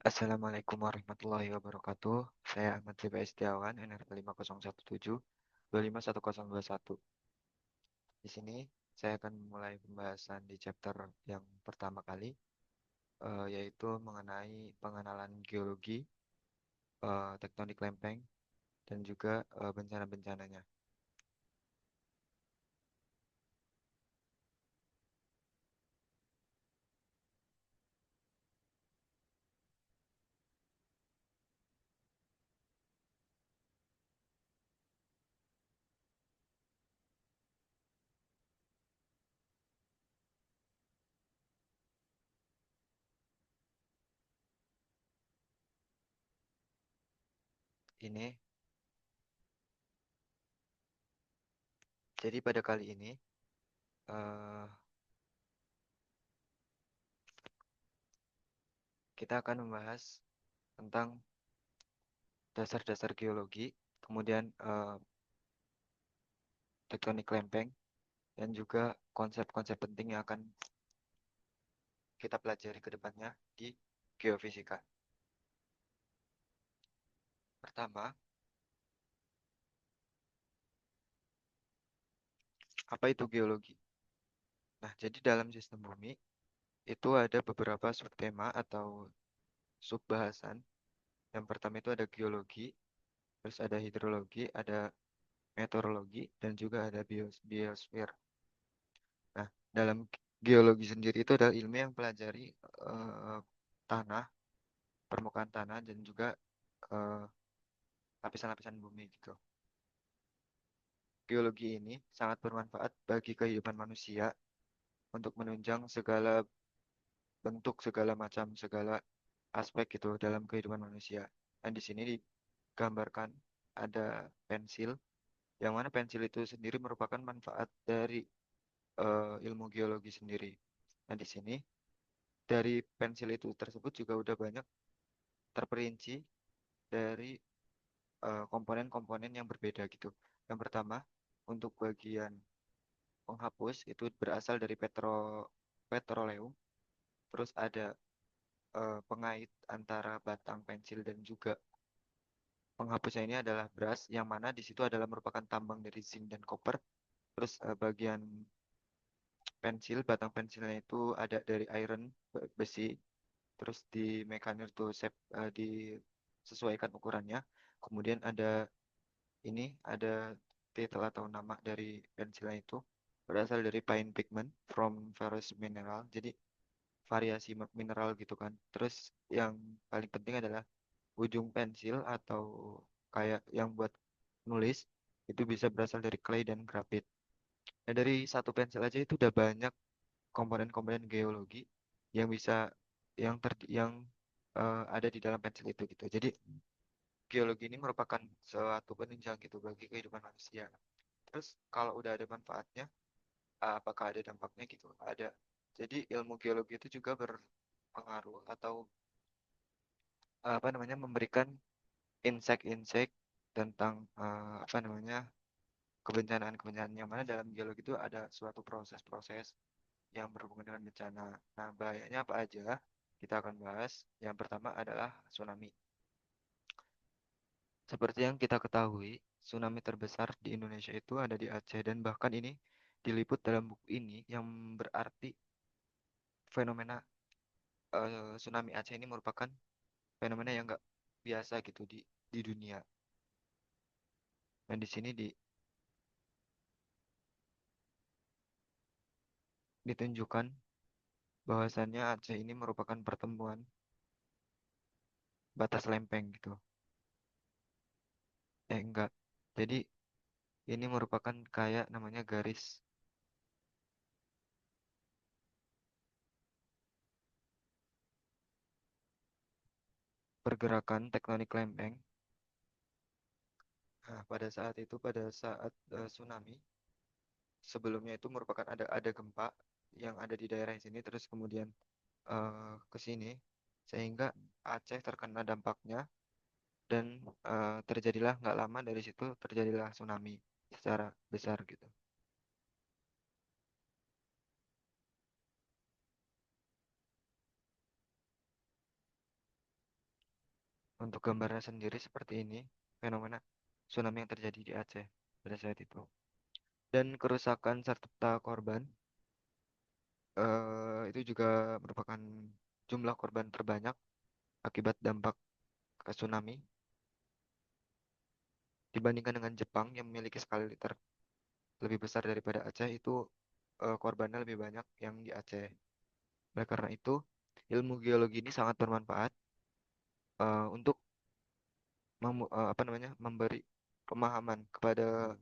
Assalamualaikum warahmatullahi wabarakatuh. Saya Ahmad Ziba Setiawan, NRP 5017 251021. Di sini saya akan memulai pembahasan di chapter yang pertama kali, yaitu mengenai pengenalan geologi, tektonik lempeng, dan juga bencana-bencananya. Ini, jadi pada kali ini eh, kita akan membahas tentang dasar-dasar geologi, kemudian tektonik lempeng, dan juga konsep-konsep penting yang akan kita pelajari ke depannya di geofisika. Pertama, apa itu geologi? Nah, jadi dalam sistem bumi itu ada beberapa subtema atau subbahasan. Yang pertama itu ada geologi, terus ada hidrologi, ada meteorologi, dan juga ada biosfer. Nah, dalam geologi sendiri itu adalah ilmu yang pelajari tanah, permukaan tanah, dan juga eh, lapisan-lapisan bumi gitu. Geologi ini sangat bermanfaat bagi kehidupan manusia untuk menunjang segala bentuk, segala macam, segala aspek gitu dalam kehidupan manusia. Dan di sini digambarkan ada pensil, yang mana pensil itu sendiri merupakan manfaat dari ilmu geologi sendiri. Nah, di sini dari pensil itu tersebut juga udah banyak terperinci dari komponen-komponen yang berbeda gitu. Yang pertama, untuk bagian penghapus itu berasal dari petroleum. Terus ada pengait antara batang pensil dan juga penghapusnya ini adalah brass, yang mana di situ adalah merupakan tambang dari zinc dan copper. Terus bagian pensil, batang pensilnya itu ada dari iron, besi. Terus di mekanik tuh disesuaikan ukurannya. Kemudian ada ini, ada titel atau nama dari pensilnya itu berasal dari pine pigment from various mineral. Jadi variasi mineral gitu kan. Terus yang paling penting adalah ujung pensil atau kayak yang buat nulis itu bisa berasal dari clay dan grafit. Nah, dari satu pensil aja itu udah banyak komponen-komponen geologi yang bisa yang ada di dalam pensil itu gitu. Jadi geologi ini merupakan suatu penunjang gitu bagi kehidupan manusia. Terus kalau udah ada manfaatnya, apakah ada dampaknya gitu? Ada. Jadi ilmu geologi itu juga berpengaruh atau apa namanya memberikan insight-insight tentang apa namanya kebencanaan-kebencanaan, yang mana dalam geologi itu ada suatu proses-proses yang berhubungan dengan bencana. Nah, bahayanya apa aja? Kita akan bahas. Yang pertama adalah tsunami. Seperti yang kita ketahui, tsunami terbesar di Indonesia itu ada di Aceh, dan bahkan ini diliput dalam buku ini, yang berarti fenomena tsunami Aceh ini merupakan fenomena yang nggak biasa gitu di dunia. Dan di sini ditunjukkan bahwasannya Aceh ini merupakan pertemuan batas lempeng gitu. Enggak. Jadi ini merupakan kayak namanya garis pergerakan tektonik lempeng. Nah, pada saat itu, pada saat tsunami, sebelumnya itu merupakan ada gempa yang ada di daerah sini, terus kemudian ke sini, sehingga Aceh terkena dampaknya, dan terjadilah nggak lama dari situ terjadilah tsunami secara besar gitu. Untuk gambarnya sendiri seperti ini, fenomena tsunami yang terjadi di Aceh pada saat itu. Dan kerusakan serta korban itu juga merupakan jumlah korban terbanyak akibat dampak tsunami dibandingkan dengan Jepang yang memiliki skala liter lebih besar daripada Aceh itu korbannya lebih banyak yang di Aceh. Oleh karena itu, ilmu geologi ini sangat bermanfaat untuk apa namanya memberi pemahaman kepada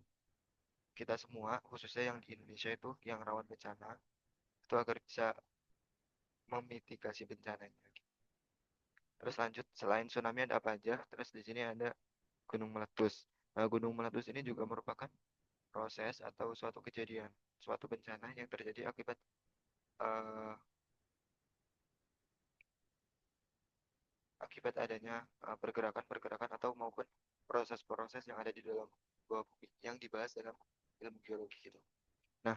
kita semua, khususnya yang di Indonesia itu yang rawan bencana, itu agar bisa memitigasi bencananya. Terus lanjut, selain tsunami ada apa aja? Terus di sini ada gunung meletus. Nah, gunung meletus ini juga merupakan proses atau suatu kejadian, suatu bencana yang terjadi eh, akibat adanya pergerakan-pergerakan atau maupun proses-proses yang ada di dalam bawah bumi yang dibahas dalam ilmu geologi gitu. Nah,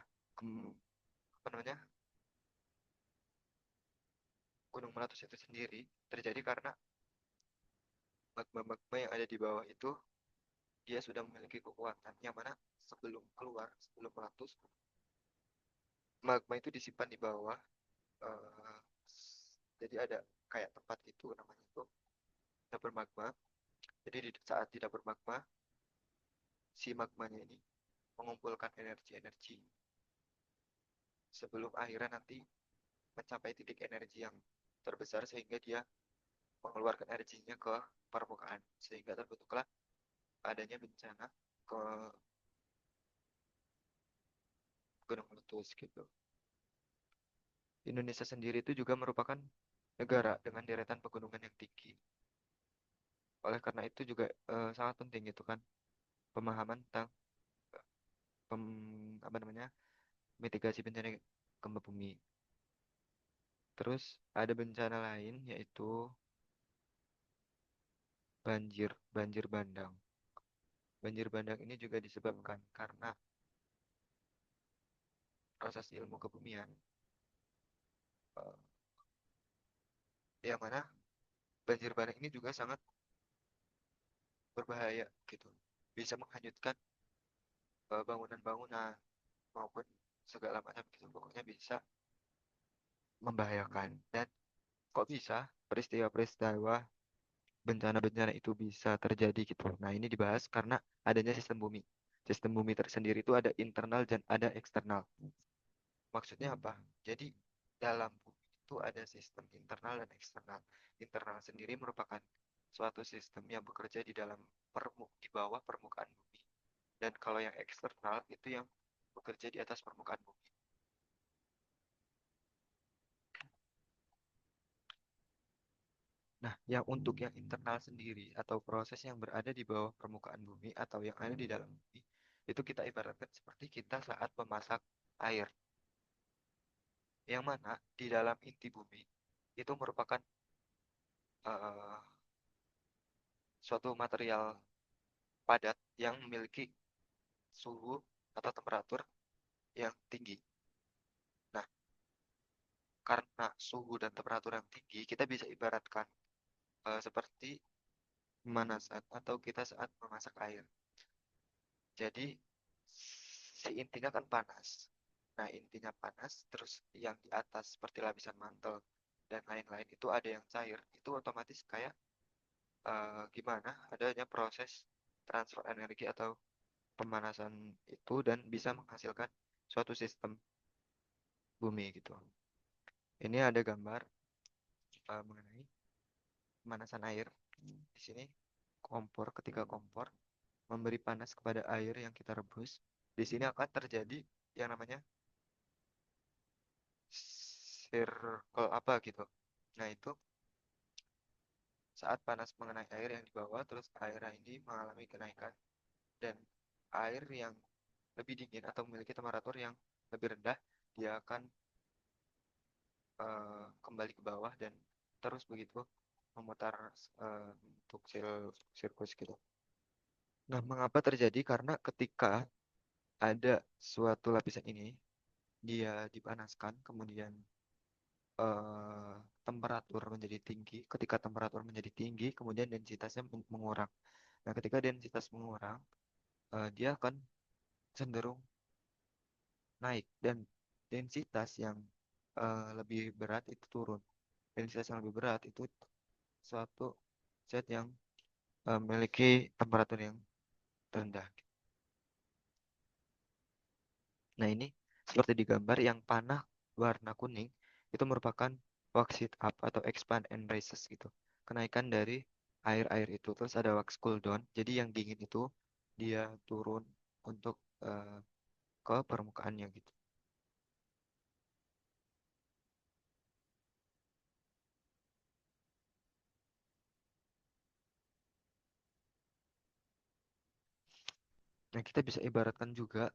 apa namanya? Gunung meletus itu sendiri terjadi karena magma-magma yang ada di bawah itu dia sudah memiliki kekuatan yang mana sebelum keluar, sebelum meletus, magma itu disimpan di bawah. eh, jadi ada kayak tempat itu namanya itu dapur magma. Jadi di saat di dapur magma, si magmanya ini mengumpulkan energi-energi sebelum akhirnya nanti mencapai titik energi yang terbesar sehingga dia mengeluarkan energinya ke permukaan sehingga terbentuklah adanya bencana ke gunung meletus gitu. Indonesia sendiri itu juga merupakan negara dengan deretan pegunungan yang tinggi. Oleh karena itu juga sangat penting gitu kan pemahaman tentang apa namanya mitigasi bencana gempa bumi. Terus ada bencana lain yaitu banjir bandang. Banjir bandang ini juga disebabkan karena proses ilmu kebumian eh, yang mana banjir bandang ini juga sangat berbahaya gitu. Bisa menghanyutkan bangunan-bangunan maupun segala macam gitu. Pokoknya bisa membahayakan. Dan kok bisa peristiwa-peristiwa bencana-bencana itu bisa terjadi gitu. Nah, ini dibahas karena adanya sistem bumi. Sistem bumi tersendiri itu ada internal dan ada eksternal. Maksudnya apa? Jadi dalam bumi itu ada sistem internal dan eksternal. Internal sendiri merupakan suatu sistem yang bekerja di dalam di bawah permukaan bumi. Dan kalau yang eksternal itu yang bekerja di atas permukaan bumi. Nah, yang untuk yang internal sendiri atau proses yang berada di bawah permukaan bumi atau yang ada di dalam bumi, itu kita ibaratkan seperti kita saat memasak air. Yang mana di dalam inti bumi itu merupakan eh, suatu material padat yang memiliki suhu atau temperatur yang tinggi. Nah, karena suhu dan temperatur yang tinggi, kita bisa ibaratkan seperti pemanasan atau kita saat memasak air. Jadi si intinya kan panas. Nah, intinya panas, terus yang di atas seperti lapisan mantel dan lain-lain itu ada yang cair. Itu otomatis kayak gimana adanya proses transfer energi atau pemanasan itu dan bisa menghasilkan suatu sistem bumi gitu. Ini ada gambar mengenai pemanasan air. Di sini kompor, ketika kompor memberi panas kepada air yang kita rebus, di sini akan terjadi yang namanya circle apa gitu. Nah, itu saat panas mengenai air yang di bawah, terus air ini mengalami kenaikan dan air yang lebih dingin atau memiliki temperatur yang lebih rendah, dia akan kembali ke bawah dan terus begitu memutar untuk sirkus gitu. Nah, mengapa terjadi? Karena ketika ada suatu lapisan ini, dia dipanaskan, kemudian temperatur menjadi tinggi. Ketika temperatur menjadi tinggi, kemudian densitasnya mengurang. Nah, ketika densitas mengurang, dia akan cenderung naik dan densitas yang lebih berat itu turun. Densitas yang lebih berat itu suatu zat yang memiliki temperatur yang rendah. Nah, ini seperti di gambar yang panah warna kuning itu merupakan wax heat up atau expand and rises gitu. Kenaikan dari air-air itu. Terus ada wax cool down. Jadi yang dingin itu dia turun untuk eh, ke permukaannya gitu. Nah, kita bisa ibaratkan juga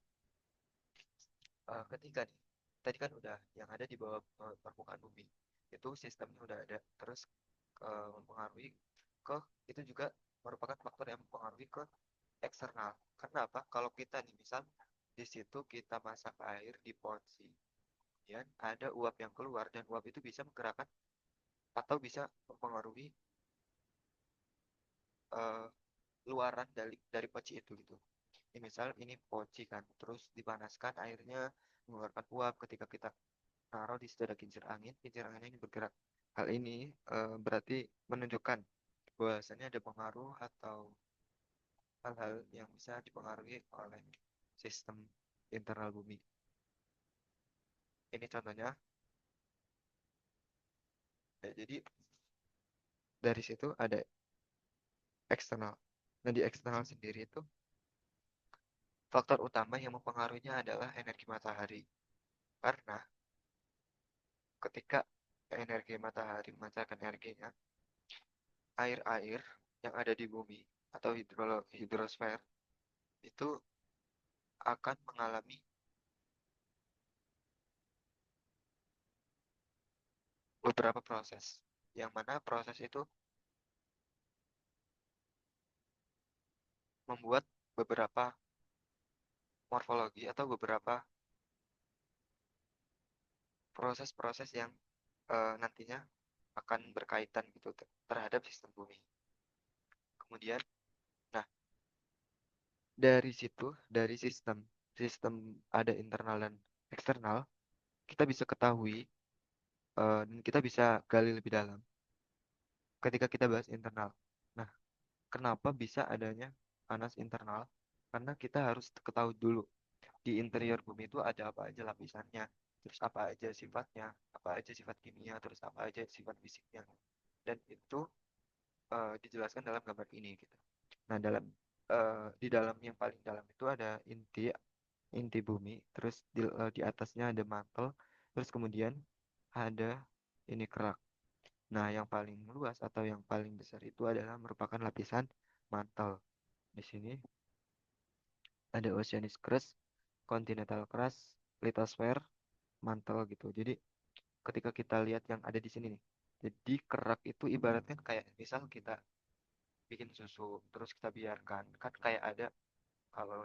ketika nih, tadi kan udah yang ada di bawah permukaan bumi. Itu sistemnya udah ada. Terus mempengaruhi ke itu juga merupakan faktor yang mempengaruhi ke eksternal. Karena apa? Kalau kita nih misal di situ kita masak air di porsi, kemudian ada uap yang keluar dan uap itu bisa menggerakkan atau bisa mempengaruhi eh, luaran dari poci itu gitu. Ini misal ini poci kan, terus dipanaskan airnya mengeluarkan uap ketika kita taruh di situ ada kincir anginnya ini bergerak. Hal ini berarti menunjukkan bahwasannya ada pengaruh atau hal-hal yang bisa dipengaruhi oleh sistem internal bumi. Ini contohnya. Ya, jadi dari situ ada eksternal. Nah, di eksternal sendiri itu faktor utama yang mempengaruhinya adalah energi matahari. Karena ketika energi matahari memancarkan energinya, air-air yang ada di bumi atau hidrosfer itu akan mengalami beberapa proses. Yang mana proses itu membuat beberapa morfologi atau beberapa proses-proses yang nantinya akan berkaitan gitu terhadap sistem bumi. Kemudian, nah dari situ, dari sistem sistem ada internal dan eksternal, kita bisa ketahui dan kita bisa gali lebih dalam ketika kita bahas internal. Nah, kenapa bisa adanya panas internal? Karena kita harus ketahui dulu di interior bumi itu ada apa aja lapisannya, terus apa aja sifatnya, apa aja sifat kimia, terus apa aja sifat fisiknya. Dan itu dijelaskan dalam gambar ini gitu. Nah, di dalam yang paling dalam itu ada inti inti bumi, terus di atasnya ada mantel, terus kemudian ada ini kerak. Nah, yang paling luas atau yang paling besar itu adalah merupakan lapisan mantel. Di sini ada oceanic crust, continental crust, lithosphere, mantel gitu. Jadi ketika kita lihat yang ada di sini nih, jadi kerak itu ibaratnya kayak misal kita bikin susu, terus kita biarkan, kan kayak ada kalau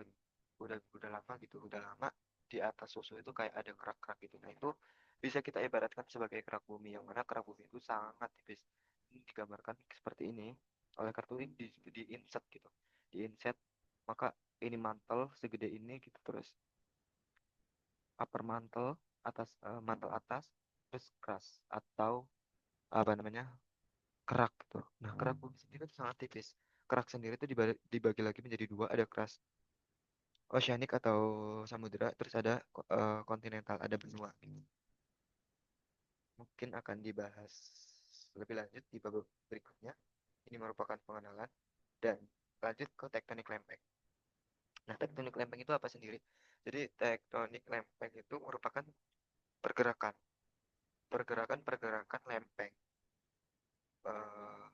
udah lama gitu udah lama di atas susu itu kayak ada kerak-kerak gitu. Nah, itu bisa kita ibaratkan sebagai kerak bumi, yang mana kerak bumi itu sangat tipis. Ini digambarkan seperti ini oleh kartu ini di inset gitu, di inset, maka ini mantel segede ini gitu, terus upper mantel atas, mantel atas, terus crust atau apa namanya, kerak gitu. Nah, kerak bumi sendiri itu sangat tipis. Kerak sendiri itu dibagi lagi menjadi dua, ada crust oceanic atau samudera, terus ada kontinental, ada benua. Mungkin akan dibahas lebih lanjut di bab berikutnya. Ini merupakan pengenalan dan lanjut ke tektonik lempeng. Nah, tektonik lempeng itu apa sendiri? Jadi tektonik lempeng itu merupakan pergerakan, pergerakan lempeng eh,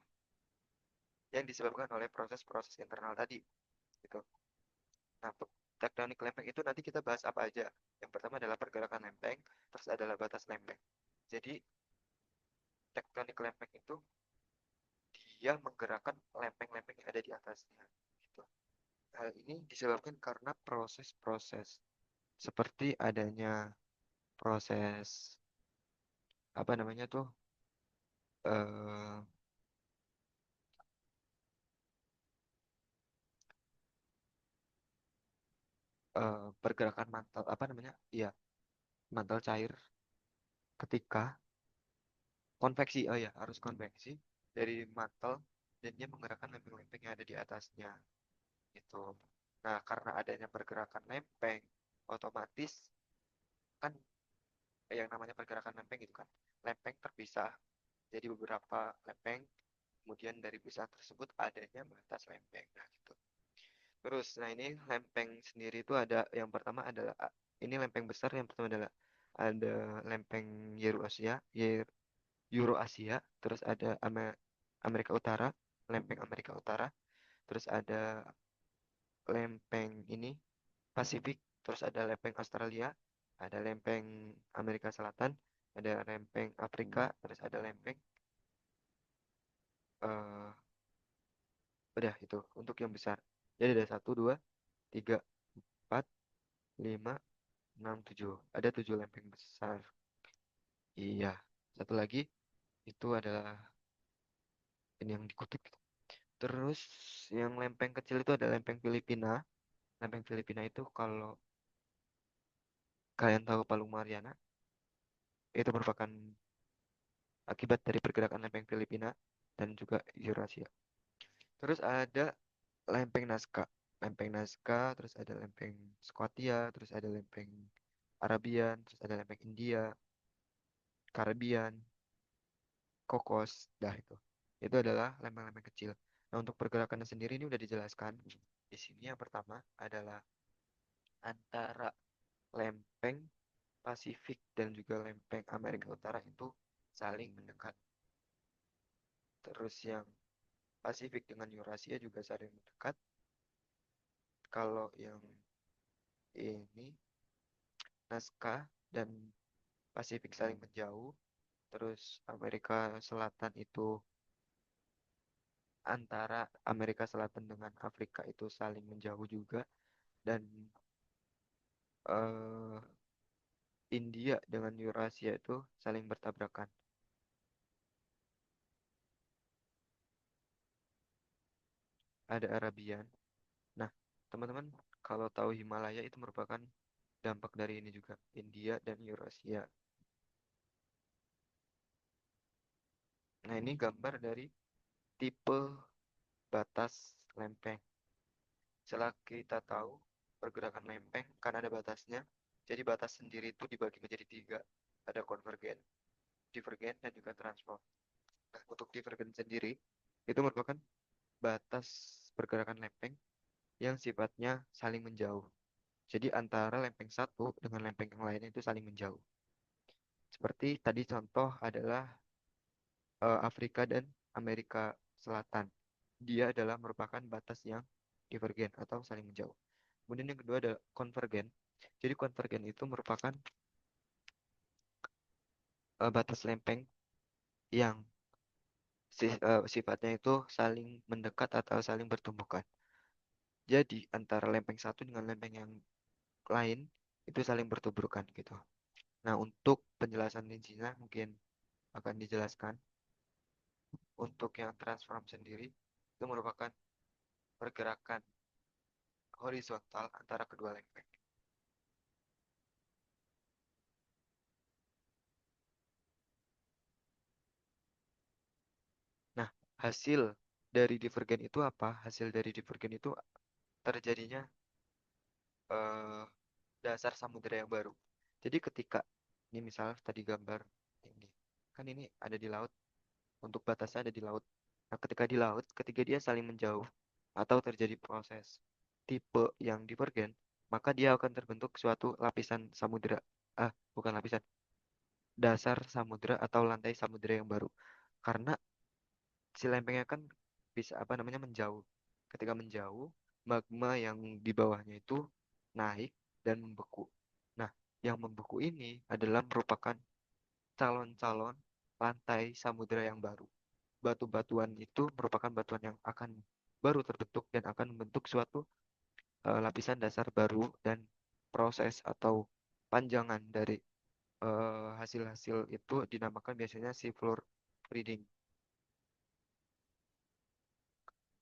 yang disebabkan oleh proses-proses internal tadi. Gitu. Nah, tektonik lempeng itu nanti kita bahas apa aja. Yang pertama adalah pergerakan lempeng, terus adalah batas lempeng. Jadi tektonik lempeng itu dia menggerakkan lempeng-lempeng yang ada di atasnya. Gitu. Hal ini disebabkan karena proses-proses seperti adanya proses apa namanya tuh eh, pergerakan mantel apa namanya? Iya, mantel cair ketika konveksi. Oh ya, harus konveksi dari mantel dan dia menggerakkan lempeng-lempeng yang ada di atasnya. Itu. Nah, karena adanya pergerakan lempeng, otomatis kan yang namanya pergerakan lempeng itu kan lempeng terpisah jadi beberapa lempeng, kemudian dari pisah tersebut adanya batas lempeng. Nah, gitu. Terus, nah ini lempeng sendiri itu ada yang pertama adalah ini lempeng besar yang pertama adalah ada lempeng Eurasia, Eurasia, terus ada Amerika Utara, lempeng Amerika Utara, terus ada lempeng ini Pasifik, terus ada lempeng Australia, ada lempeng Amerika Selatan, ada lempeng Afrika, terus ada lempeng eh udah itu untuk yang besar. Jadi ada satu, dua, tiga, empat, lima, enam, tujuh. Ada tujuh lempeng besar. Iya. Satu lagi itu adalah ini yang dikutip. Terus yang lempeng kecil itu ada lempeng Filipina. Lempeng Filipina itu kalau kalian tahu Palung Mariana, itu merupakan akibat dari pergerakan lempeng Filipina dan juga Eurasia. Terus ada lempeng Nazca. Lempeng Nazca, terus ada lempeng Scotia, terus ada lempeng Arabian, terus ada lempeng India, Karibian, Kokos, dah itu. Itu adalah lempeng-lempeng kecil. Nah, untuk pergerakannya sendiri ini udah dijelaskan. Di sini yang pertama adalah antara lempeng Pasifik dan juga lempeng Amerika Utara itu saling mendekat. Terus yang Pasifik dengan Eurasia juga saling mendekat. Kalau yang ini Nazca dan Pasifik saling menjauh. Terus Amerika Selatan itu antara Amerika Selatan dengan Afrika itu saling menjauh juga. Dan eh, India dengan Eurasia itu saling bertabrakan. Ada Arabian. Nah, teman-teman, kalau tahu Himalaya itu merupakan dampak dari ini juga, India dan Eurasia. Nah, ini gambar dari tipe batas lempeng. Setelah kita tahu pergerakan lempeng, kan ada batasnya. Jadi batas sendiri itu dibagi menjadi tiga. Ada konvergen, divergen, dan juga transform. Nah, untuk divergen sendiri, itu merupakan batas pergerakan lempeng yang sifatnya saling menjauh. Jadi antara lempeng satu dengan lempeng yang lainnya itu saling menjauh. Seperti tadi contoh adalah Afrika dan Amerika Selatan. Dia adalah merupakan batas yang divergen atau saling menjauh. Kemudian yang kedua adalah konvergen. Jadi konvergen itu merupakan batas lempeng yang sifatnya itu saling mendekat atau saling bertumbukan. Jadi antara lempeng satu dengan lempeng yang lain itu saling bertumbukan gitu. Nah, untuk penjelasan rincinya mungkin akan dijelaskan. Untuk yang transform sendiri itu merupakan pergerakan horizontal antara kedua lempeng. Nah, hasil dari divergen itu apa? Hasil dari divergen itu terjadinya eh, dasar samudera yang baru. Jadi ketika ini misal tadi gambar ini, kan ini ada di laut, untuk batasnya ada di laut. Nah, ketika di laut, ketika dia saling menjauh atau terjadi proses tipe yang divergen, maka dia akan terbentuk suatu lapisan samudera. Bukan lapisan, dasar samudera atau lantai samudera yang baru. Karena si lempengnya kan bisa apa namanya menjauh. Ketika menjauh, magma yang di bawahnya itu naik dan membeku. Nah, yang membeku ini adalah merupakan calon-calon lantai samudera yang baru. Batu-batuan itu merupakan batuan yang akan baru terbentuk dan akan membentuk suatu lapisan dasar baru dan proses atau panjangan dari hasil-hasil itu dinamakan biasanya seafloor spreading.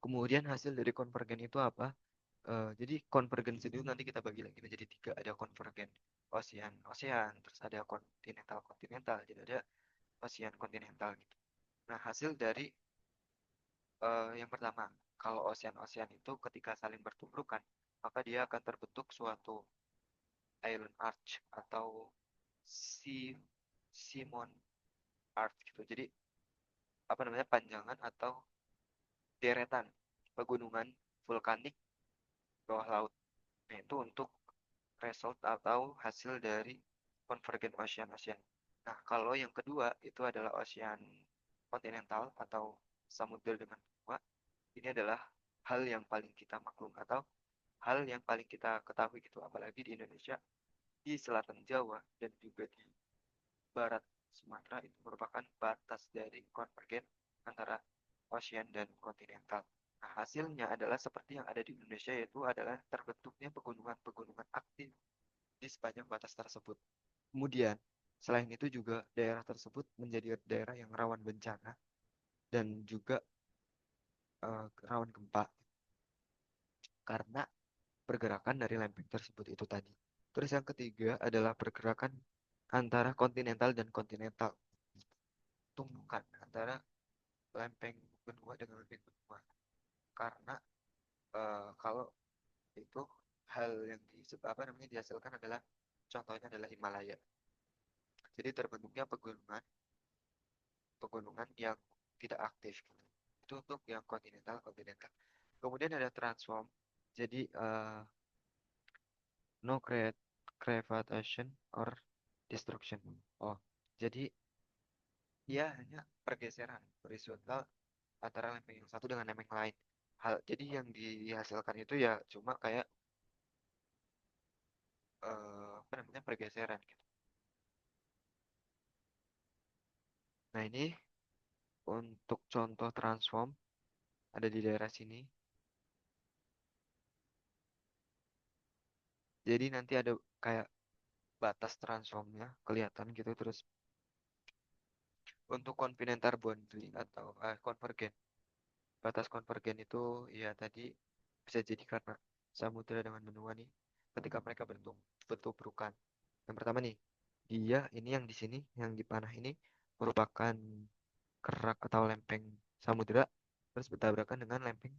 Kemudian hasil dari konvergen itu apa? Jadi konvergen itu nanti kita bagi lagi menjadi tiga. Ada konvergen ocean ocean, terus ada kontinental kontinental, jadi ada ocean kontinental gitu. Nah, hasil dari yang pertama, kalau ocean ocean itu ketika saling bertumbukan, maka dia akan terbentuk suatu island arch atau sea Simon arch gitu. Jadi apa namanya, panjangan atau deretan pegunungan vulkanik bawah laut. Nah, itu untuk result atau hasil dari convergent ocean ocean. Nah, kalau yang kedua itu adalah ocean kontinental atau samudra dengan benua. Ini adalah hal yang paling kita maklum atau hal yang paling kita ketahui gitu, apalagi di Indonesia, di selatan Jawa dan juga di barat Sumatera itu merupakan batas dari konvergen antara ocean dan kontinental. Nah, hasilnya adalah seperti yang ada di Indonesia, yaitu adalah terbentuknya pegunungan-pegunungan aktif di sepanjang batas tersebut. Kemudian, selain itu juga daerah tersebut menjadi daerah yang rawan bencana dan juga rawan gempa karena pergerakan dari lempeng tersebut itu tadi. Terus yang ketiga adalah pergerakan antara kontinental dan kontinental, tumbukan antara lempeng benua dengan lempeng benua. Karena kalau itu hal yang apa namanya dihasilkan adalah, contohnya adalah Himalaya. Jadi terbentuknya pegunungan pegunungan yang tidak aktif gitu. Itu untuk yang kontinental kontinental. Kemudian ada transform. Jadi no crevatation or destruction. Oh, jadi dia hanya pergeseran horizontal antara lempeng yang satu dengan lempeng lain. Jadi yang dihasilkan itu ya cuma kayak apa namanya, pergeseran gitu. Nah, ini untuk contoh transform ada di daerah sini. Jadi nanti ada kayak batas transformnya kelihatan gitu. Terus untuk kontinental boundary atau konvergen, batas konvergen itu ya tadi bisa jadi karena samudra dengan benua nih, ketika mereka bertubrukan. Yang pertama nih, dia ini yang di sini, yang di panah ini merupakan kerak atau lempeng samudra, terus bertabrakan dengan lempeng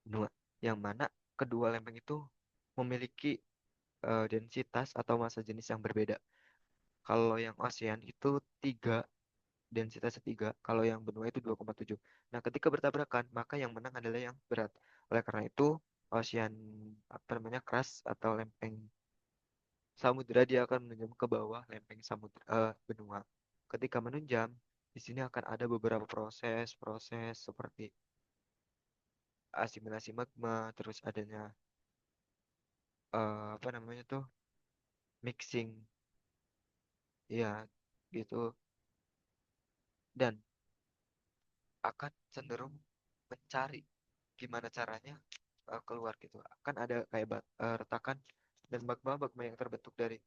benua, yang mana kedua lempeng itu memiliki densitas atau massa jenis yang berbeda. Kalau yang ocean itu 3, densitasnya 3, kalau yang benua itu 2,7. Nah, ketika bertabrakan, maka yang menang adalah yang berat. Oleh karena itu, ocean apa namanya, crust atau lempeng samudra, dia akan menunjam ke bawah lempeng samudra benua. Ketika menunjam, di sini akan ada beberapa proses-proses seperti asimilasi magma, terus adanya apa namanya tuh, mixing, ya gitu, dan akan cenderung mencari gimana caranya keluar gitu. Akan ada kayak retakan dan magma-magma yang terbentuk dari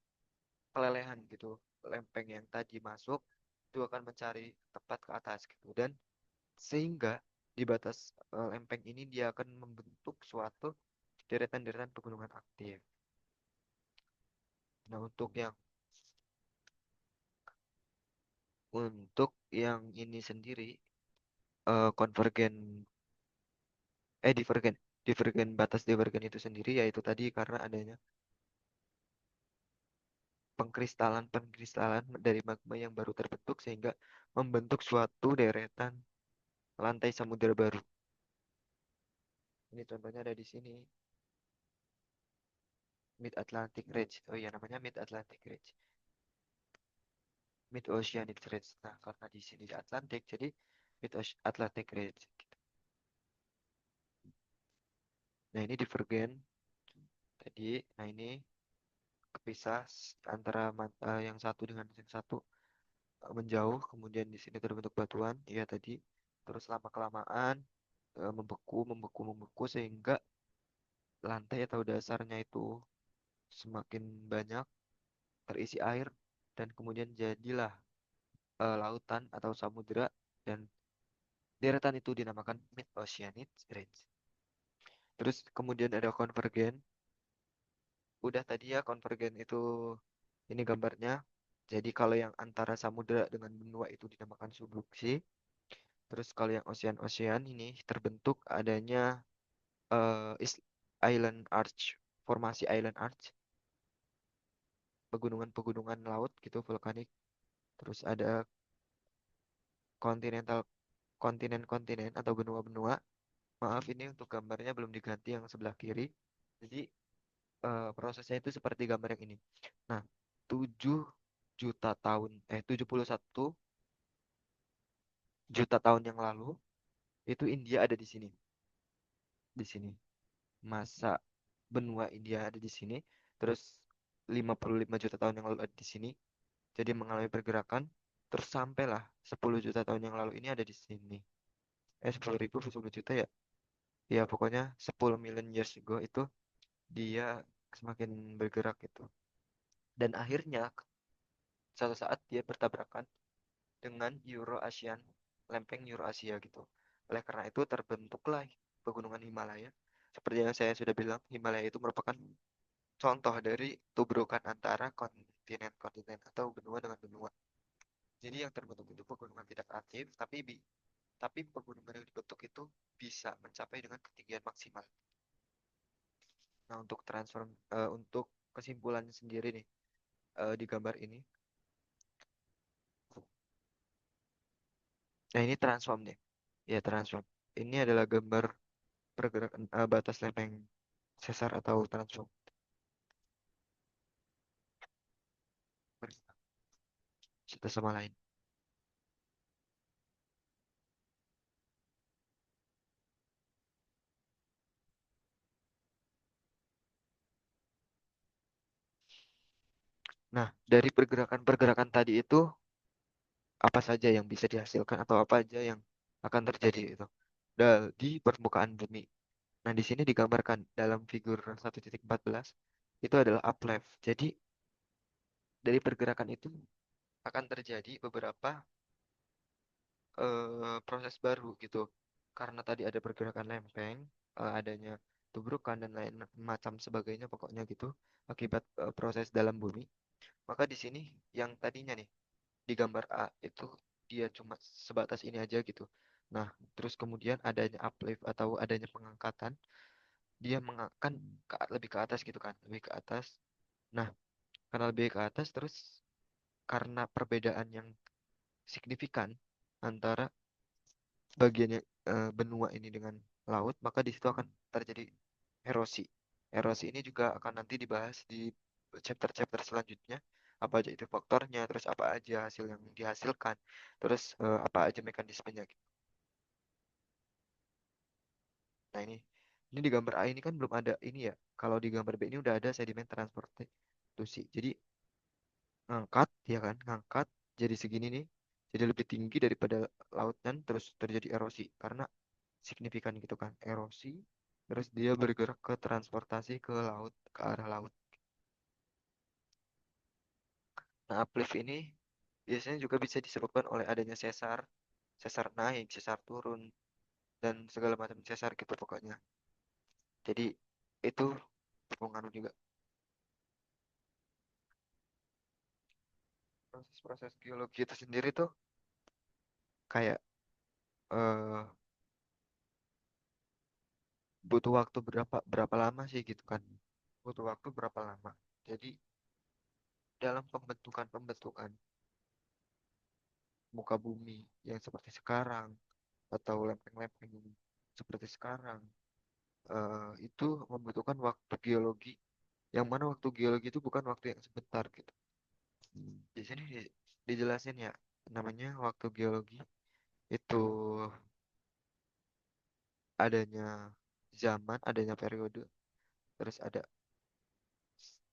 pelelehan gitu. Lempeng yang tadi masuk itu akan mencari tempat ke atas gitu. Dan sehingga di batas lempeng ini dia akan membentuk suatu deretan-deretan pegunungan aktif. Nah, untuk yang ini sendiri, konvergen divergen divergen batas divergen itu sendiri yaitu tadi karena adanya pengkristalan dari magma yang baru terbentuk sehingga membentuk suatu deretan lantai samudera baru. Ini contohnya ada di sini, Mid Atlantic Ridge. Oh iya, namanya Mid Atlantic Ridge. Mid Oceanic Ridge. Nah, karena di sini di Atlantic, jadi Atlantic Ridge. Nah, ini divergen tadi. Nah, ini kepisah antara yang satu dengan yang satu, menjauh. Kemudian di sini terbentuk batuan. Iya tadi. Terus lama kelamaan membeku, membeku, membeku sehingga lantai atau dasarnya itu semakin banyak terisi air dan kemudian jadilah lautan atau samudera, dan deretan itu dinamakan mid-oceanic range. Terus kemudian ada konvergen. Udah tadi ya konvergen itu ini gambarnya. Jadi kalau yang antara samudera dengan benua itu dinamakan subduksi. Terus kalau yang ocean-ocean ini terbentuk adanya island arch, formasi island arch, pegunungan-pegunungan laut gitu vulkanik. Terus ada continental kontinen-kontinen atau benua-benua. Maaf ini untuk gambarnya belum diganti yang sebelah kiri. Jadi prosesnya itu seperti gambar yang ini. Nah, 7 juta tahun 71 juta tahun yang lalu itu India ada di sini. Di sini. Masa benua India ada di sini. Terus 55 juta tahun yang lalu ada di sini. Jadi mengalami pergerakan. Terus sampailah 10 juta tahun yang lalu ini ada di sini. 10 ribu 10 juta ya. Ya pokoknya 10 million years ago itu dia semakin bergerak gitu. Dan akhirnya suatu saat dia bertabrakan dengan Euro-Asian, lempeng Eurasia gitu. Oleh karena itu terbentuklah pegunungan Himalaya. Seperti yang saya sudah bilang, Himalaya itu merupakan contoh dari tubrukan antara kontinen-kontinen atau benua dengan benua. Jadi yang terbentuk itu pegunungan tidak aktif, tapi pegunungan yang dibentuk itu bisa mencapai dengan ketinggian maksimal. Nah, untuk kesimpulannya sendiri nih di gambar ini. Nah, ini transform deh. Ya, transform. Ini adalah gambar pergerakan batas lempeng sesar atau transform satu sama lain. Nah, dari pergerakan-pergerakan tadi itu apa saja yang bisa dihasilkan atau apa aja yang akan terjadi itu di permukaan bumi. Nah, di sini digambarkan dalam figur 1.14 itu adalah uplift. Jadi, dari pergerakan itu akan terjadi beberapa proses baru gitu. Karena tadi ada pergerakan lempeng, adanya tubrukan dan lain macam sebagainya pokoknya gitu akibat proses dalam bumi. Maka di sini yang tadinya nih di gambar A itu dia cuma sebatas ini aja gitu. Nah, terus kemudian adanya uplift atau adanya pengangkatan, dia mengangkat lebih ke atas gitu kan, lebih ke atas. Nah, karena lebih ke atas terus karena perbedaan yang signifikan antara bagiannya benua ini dengan laut, maka di situ akan terjadi erosi. Erosi ini juga akan nanti dibahas di chapter-chapter selanjutnya. Apa aja itu faktornya, terus apa aja hasil yang dihasilkan, terus apa aja mekanismenya. Nah ini di gambar A ini kan belum ada ini ya. Kalau di gambar B ini udah ada sedimen transportasi. Jadi ngangkat, ya kan, ngangkat jadi segini nih, jadi lebih tinggi daripada laut dan terus terjadi erosi karena signifikan gitu kan erosi terus dia bergerak ke transportasi ke laut ke arah laut. Nah, uplift ini biasanya juga bisa disebabkan oleh adanya sesar, sesar naik, sesar turun, dan segala macam sesar gitu pokoknya. Jadi itu pengaruh juga. Proses-proses geologi itu sendiri tuh kayak eh, butuh waktu berapa berapa lama sih gitu kan? Butuh waktu berapa lama? Jadi dalam pembentukan-pembentukan muka bumi yang seperti sekarang atau lempeng-lempeng seperti sekarang itu membutuhkan waktu geologi yang mana waktu geologi itu bukan waktu yang sebentar gitu. Di sini dijelasin ya namanya waktu geologi itu adanya zaman, adanya periode, terus ada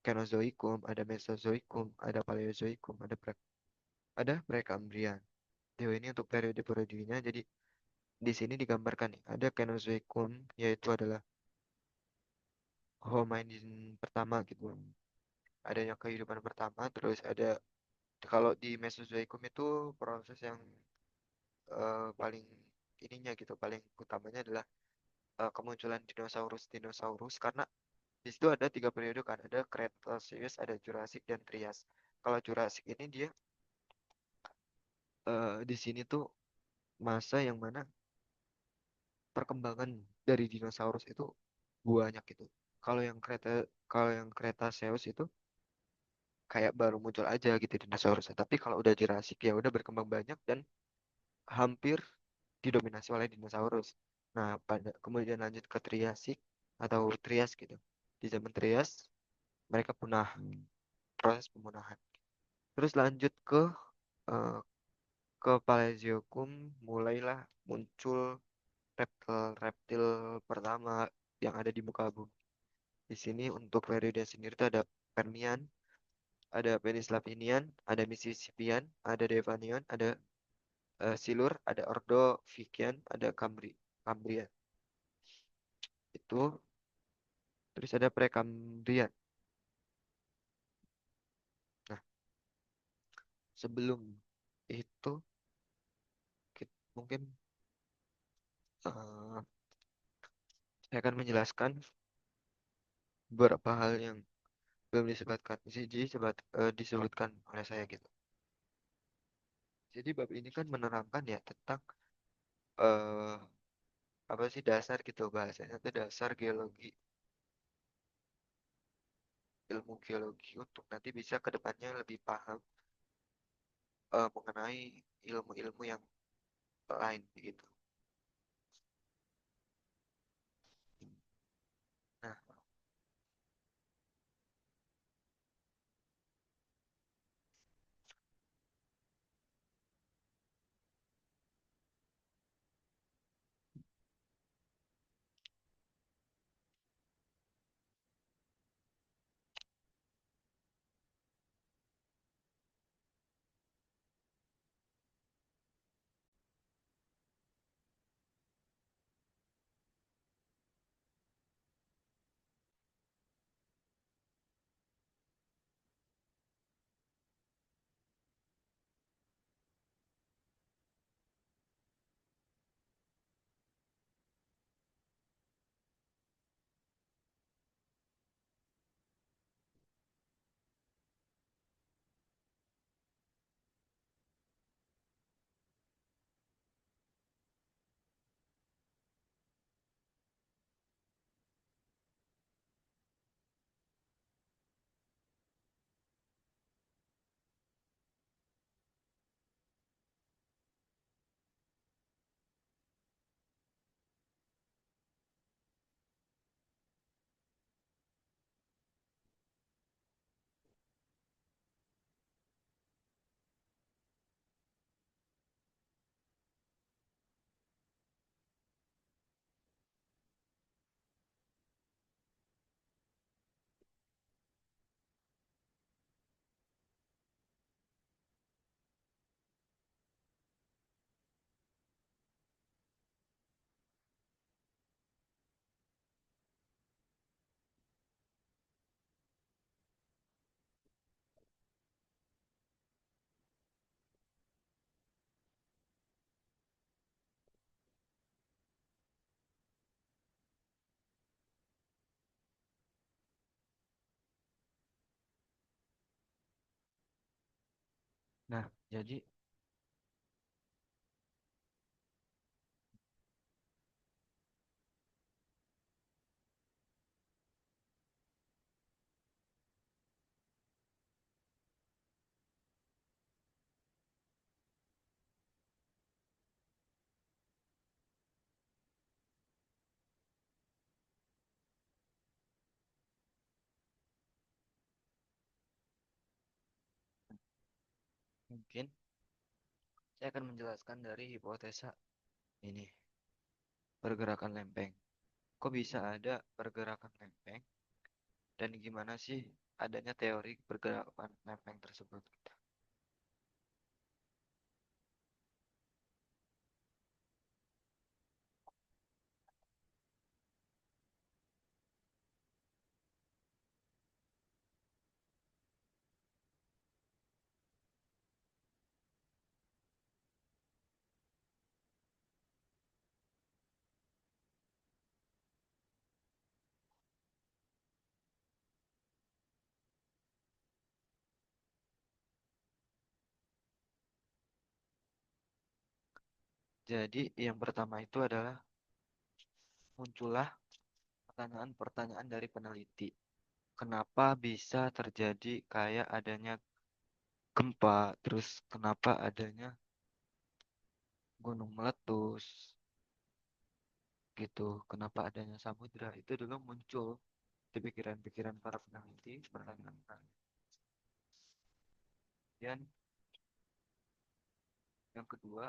Kenozoikum, ada Mesozoikum, ada Paleozoikum, ada Prekambrian. Dewa ini untuk periode-periodenya. Jadi di sini digambarkan nih, ada Kenozoikum yaitu adalah hominid pertama gitu. Adanya kehidupan pertama, terus ada Kalau di Mesozoikum itu proses yang paling ininya gitu, paling utamanya adalah kemunculan dinosaurus karena di situ ada tiga periode kan, ada Cretaceous, ada Jurassic dan Trias. Kalau Jurassic ini dia di sini tuh masa yang mana perkembangan dari dinosaurus itu banyak gitu. Kalau yang Cretaceous itu kayak baru muncul aja gitu dinosaurus. Tapi kalau udah Jurassic ya udah berkembang banyak dan hampir didominasi oleh dinosaurus. Nah, pada kemudian lanjut ke Triassic atau Trias gitu. Di zaman Trias mereka punah, proses pemunahan. Terus lanjut eh, ke Paleozoikum, mulailah muncul reptil-reptil pertama yang ada di muka bumi. Di sini untuk periode sendiri itu ada Permian, ada Penislavinian, ada Mississippian, ada Devonian, ada Silur, ada Ordovician, ada Cambrian. Itu terus ada Precambrian. Nah, sebelum itu mungkin eh, saya akan menjelaskan beberapa hal yang belum disebutkan oleh saya gitu. Jadi bab ini kan menerangkan ya tentang eh apa sih dasar gitu bahasanya itu dasar geologi, ilmu geologi untuk nanti bisa ke depannya lebih paham mengenai ilmu-ilmu yang lain gitu. Nah, nah, jadi mungkin saya akan menjelaskan dari hipotesa ini pergerakan lempeng. Kok bisa ada pergerakan lempeng dan gimana sih adanya teori pergerakan lempeng tersebut? Jadi yang pertama itu adalah muncullah pertanyaan-pertanyaan dari peneliti. Kenapa bisa terjadi kayak adanya gempa, terus kenapa adanya gunung meletus, gitu. Kenapa adanya samudra, itu dulu muncul di pikiran-pikiran para peneliti, pertanyaan-pertanyaan. Dan yang kedua,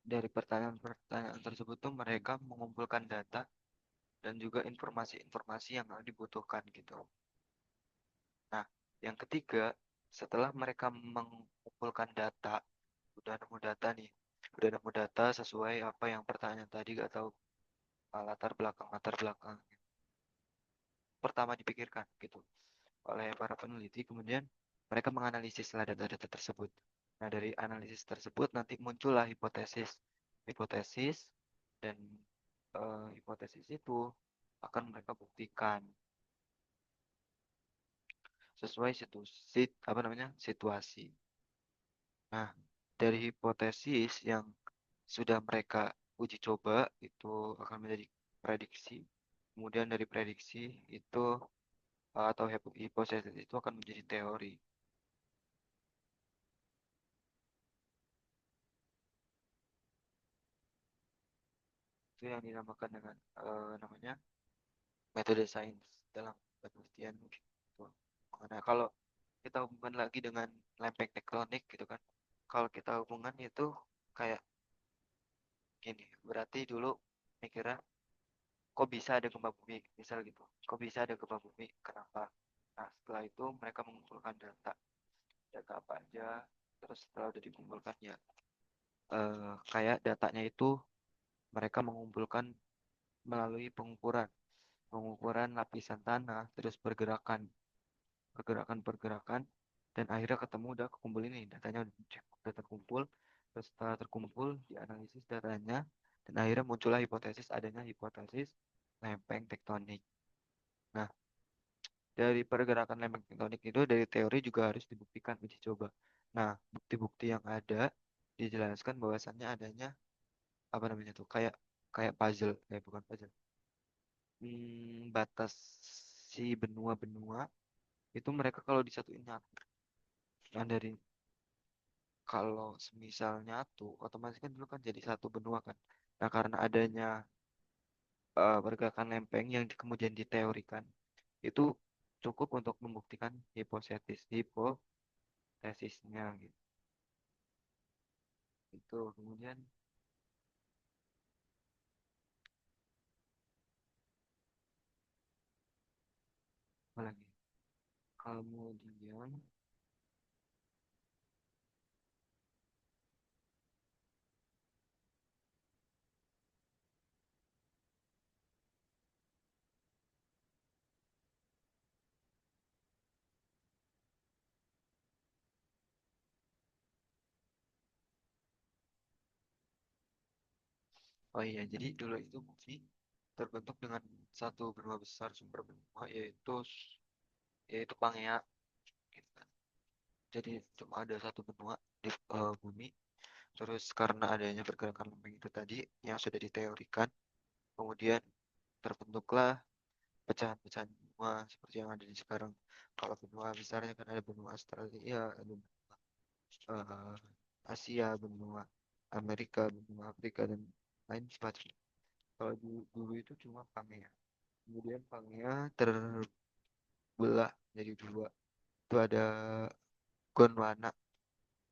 dari pertanyaan-pertanyaan tersebut tuh mereka mengumpulkan data dan juga informasi-informasi yang dibutuhkan gitu. Nah, yang ketiga, setelah mereka mengumpulkan data, udah nemu data nih, udah nemu data sesuai apa yang pertanyaan tadi, gak tahu latar belakang pertama dipikirkan gitu oleh para peneliti, kemudian mereka menganalisis lah data-data tersebut. Nah, dari analisis tersebut nanti muncullah hipotesis, hipotesis dan hipotesis itu akan mereka buktikan sesuai apa namanya situasi. Nah, dari hipotesis yang sudah mereka uji coba itu akan menjadi prediksi. Kemudian dari prediksi itu atau hipotesis itu akan menjadi teori. Itu yang dinamakan dengan namanya metode sains dalam penelitian gitu. Nah, kalau kita hubungkan lagi dengan lempeng tektonik gitu kan. Kalau kita hubungkan itu kayak gini, berarti dulu mikirnya kok bisa ada gempa bumi, misal gitu. Kok bisa ada gempa bumi? Kenapa? Nah, setelah itu mereka mengumpulkan data, data apa aja, terus setelah udah dikumpulkan ya, kayak datanya itu mereka mengumpulkan melalui pengukuran, pengukuran lapisan tanah, terus pergerakan, dan akhirnya ketemu udah kekumpul ini, datanya udah terkumpul, terus setelah terkumpul dianalisis datanya, dan akhirnya muncullah hipotesis, adanya hipotesis lempeng tektonik. Nah, dari pergerakan lempeng tektonik itu dari teori juga harus dibuktikan uji coba. Nah, bukti-bukti yang ada dijelaskan bahwasannya adanya apa namanya tuh kayak kayak puzzle, kayak bukan puzzle. Batas si benua-benua itu mereka kalau disatuin nyatu. Nah, dari kalau semisal nyatu, otomatis kan dulu kan jadi satu benua kan. Nah, karena adanya pergerakan lempeng yang kemudian diteorikan, itu cukup untuk membuktikan hipotesisnya gitu. Itu kemudian apa lagi? Kemudian oh iya, jadi dulu itu bumi terbentuk dengan satu benua besar sumber benua yaitu Pangea gitu kan. Jadi cuma ada satu benua di bumi. Terus karena adanya pergerakan lempeng itu tadi yang sudah diteorikan, kemudian terbentuklah pecahan-pecahan benua seperti yang ada di sekarang. Kalau benua besarnya kan ada benua Australia, ada eh, Asia, benua Amerika, benua Afrika, dan lain sebagainya. Kalau dulu itu cuma Pangea. Kemudian Pangea terbelah jadi dua. Itu ada Gondwana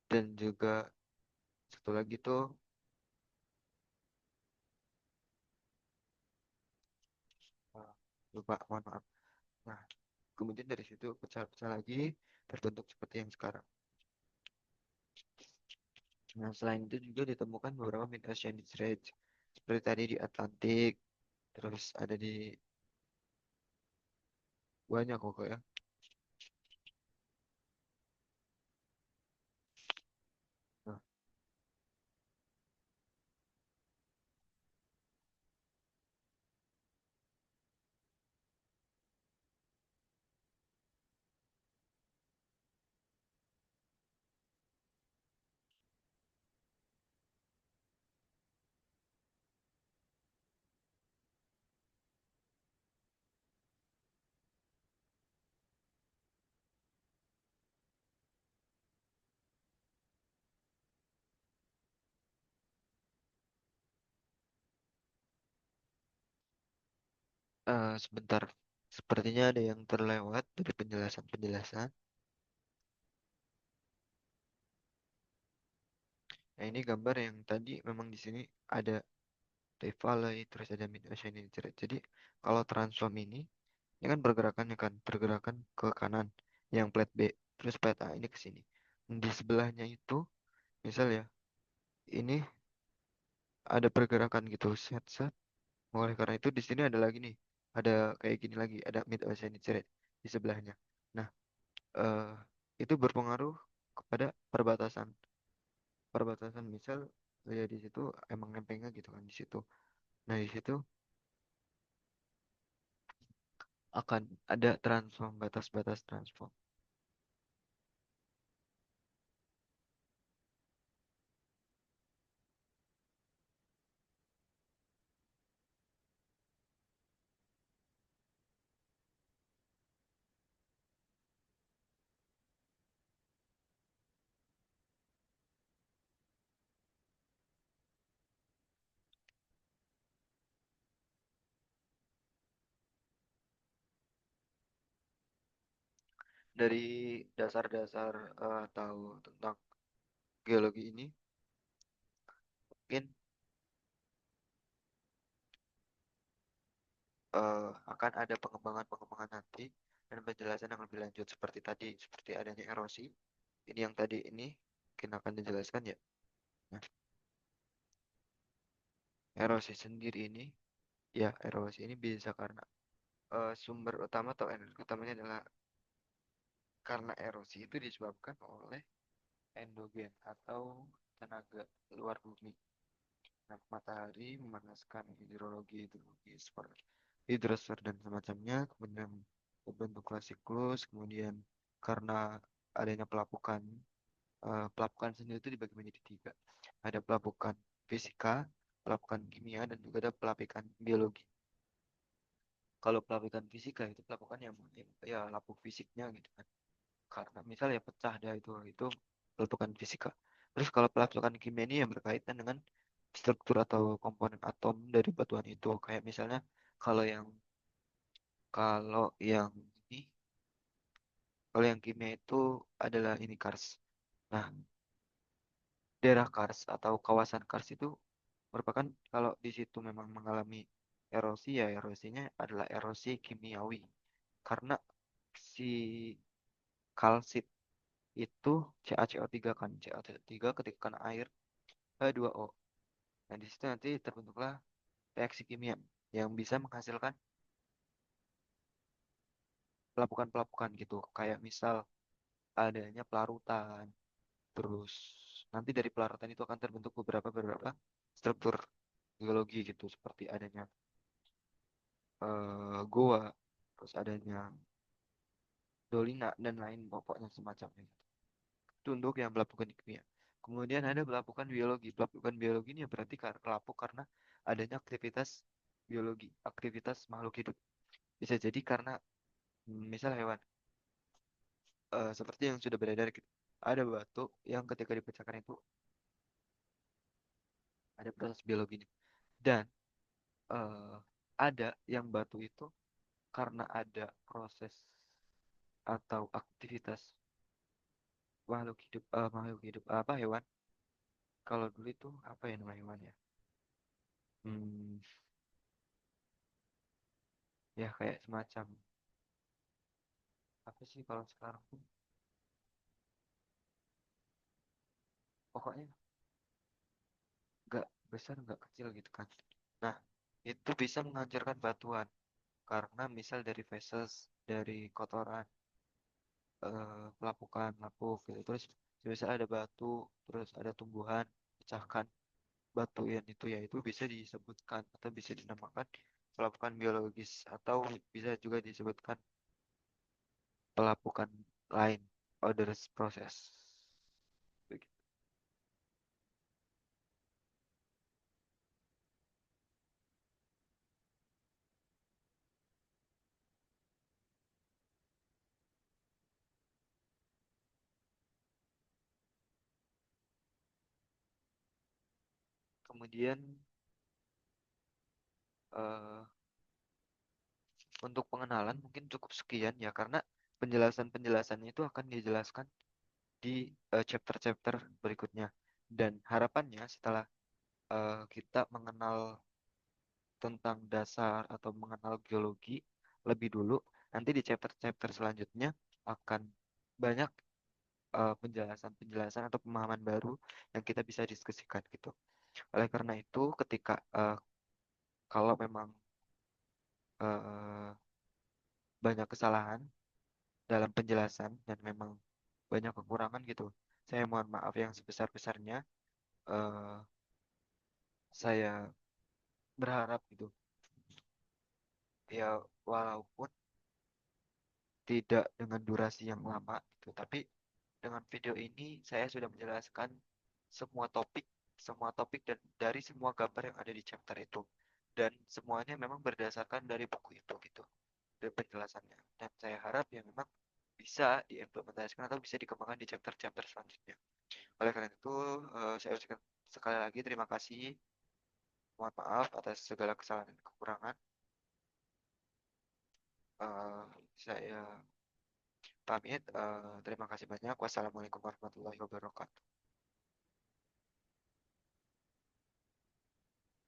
dan juga satu lagi tuh eh, lupa, mohon maaf. Nah, kemudian dari situ pecah-pecah lagi terbentuk seperti yang sekarang. Nah, selain itu juga ditemukan beberapa mid-oceanic ridge seperti tadi di Atlantik, terus ada di banyak kok ya. Nah, Sebentar, sepertinya ada yang terlewat dari penjelasan-penjelasan. Nah, ini gambar yang tadi memang di sini ada Rift Valley, terus ada Mid Ocean Nitrate. Jadi kalau transform ini kan pergerakannya kan, pergerakan ke kanan, yang plat B, terus plat A ini ke sini. Di sebelahnya itu, misal ya, ini ada pergerakan gitu, set set. Oleh karena itu di sini ada lagi nih, ada kayak gini lagi, ada Mid Ocean Nitrate di sebelahnya. Nah, eh, itu berpengaruh kepada perbatasan, perbatasan misal ya di situ emang lempengnya gitu kan di situ. Nah, di situ akan ada transform batas-batas transform. Dari dasar-dasar tahu tentang geologi ini, mungkin akan ada pengembangan-pengembangan nanti dan penjelasan yang lebih lanjut seperti tadi, seperti adanya erosi. Ini yang tadi ini mungkin akan dijelaskan ya. Nah, erosi sendiri ini, ya erosi ini bisa karena sumber utama atau energi utamanya adalah karena erosi itu disebabkan oleh endogen atau tenaga luar bumi. Nah, matahari memanaskan hidrologi seperti hidrosfer dan semacamnya, kemudian terbentuklah siklus, kemudian karena adanya pelapukan, pelapukan sendiri itu dibagi menjadi tiga. Ada pelapukan fisika, pelapukan kimia, dan juga ada pelapukan biologi. Kalau pelapukan fisika itu pelapukan yang ya lapuk fisiknya gitu kan. Karena misalnya pecah dia itu pelapukan fisika. Terus kalau pelapukan kimia ini yang berkaitan dengan struktur atau komponen atom dari batuan itu. Kayak misalnya kalau yang kalau yang ini kalau yang kimia itu adalah ini kars. Nah, daerah kars atau kawasan kars itu merupakan kalau di situ memang mengalami erosi ya erosinya adalah erosi kimiawi. Karena si kalsit itu CaCO3 kan, CaCO3 ketika kena air H2O. Nah, di situ nanti terbentuklah reaksi kimia yang bisa menghasilkan pelapukan-pelapukan gitu. Kayak misal adanya pelarutan, terus nanti dari pelarutan itu akan terbentuk beberapa struktur geologi gitu, seperti adanya goa, terus adanya dolina dan lain pokoknya semacamnya gitu. Itu untuk yang pelapukan kimia. Kemudian ada pelapukan biologi. Pelapukan biologi ini berarti kelapuk karena adanya aktivitas biologi, aktivitas makhluk hidup. Bisa jadi karena misal hewan, seperti yang sudah beredar gitu. Ada batu yang ketika dipecahkan itu ada proses biologinya. Dan eh, ada yang batu itu karena ada proses atau aktivitas makhluk hidup apa hewan. Kalau dulu itu apa ya nama hewan ya? Hmm, ya kayak semacam apa sih kalau sekarang tuh pokoknya nggak besar nggak kecil gitu kan. Nah, itu bisa menghancurkan batuan karena misal dari feses, dari kotoran, pelapukan lapuk gitu. Terus biasa ada batu, terus ada tumbuhan, pecahkan batu yang itu ya itu bisa disebutkan atau bisa dinamakan pelapukan biologis atau bisa juga disebutkan pelapukan lain, others process. Begitu. Kemudian eh, Untuk pengenalan mungkin cukup sekian ya, karena penjelasan-penjelasannya itu akan dijelaskan di chapter-chapter berikutnya. Dan harapannya setelah kita mengenal tentang dasar atau mengenal geologi lebih dulu, nanti di chapter-chapter selanjutnya akan banyak penjelasan-penjelasan atau pemahaman baru yang kita bisa diskusikan gitu. Oleh karena itu, ketika kalau memang eh, banyak kesalahan dalam penjelasan dan memang banyak kekurangan gitu, saya mohon maaf yang sebesar-besarnya. Eh, saya berharap gitu, ya walaupun tidak dengan durasi yang lama gitu, tapi dengan video ini saya sudah menjelaskan semua topik, semua topik dan dari semua gambar yang ada di chapter itu. Dan semuanya memang berdasarkan dari buku itu gitu, dan penjelasannya. Dan saya harap ya memang bisa diimplementasikan atau bisa dikembangkan di chapter-chapter selanjutnya. Oleh karena itu, saya ucapkan sekali lagi terima kasih. Mohon maaf atas segala kesalahan dan kekurangan. Eh, saya pamit. Terima kasih banyak. Wassalamualaikum warahmatullahi wabarakatuh.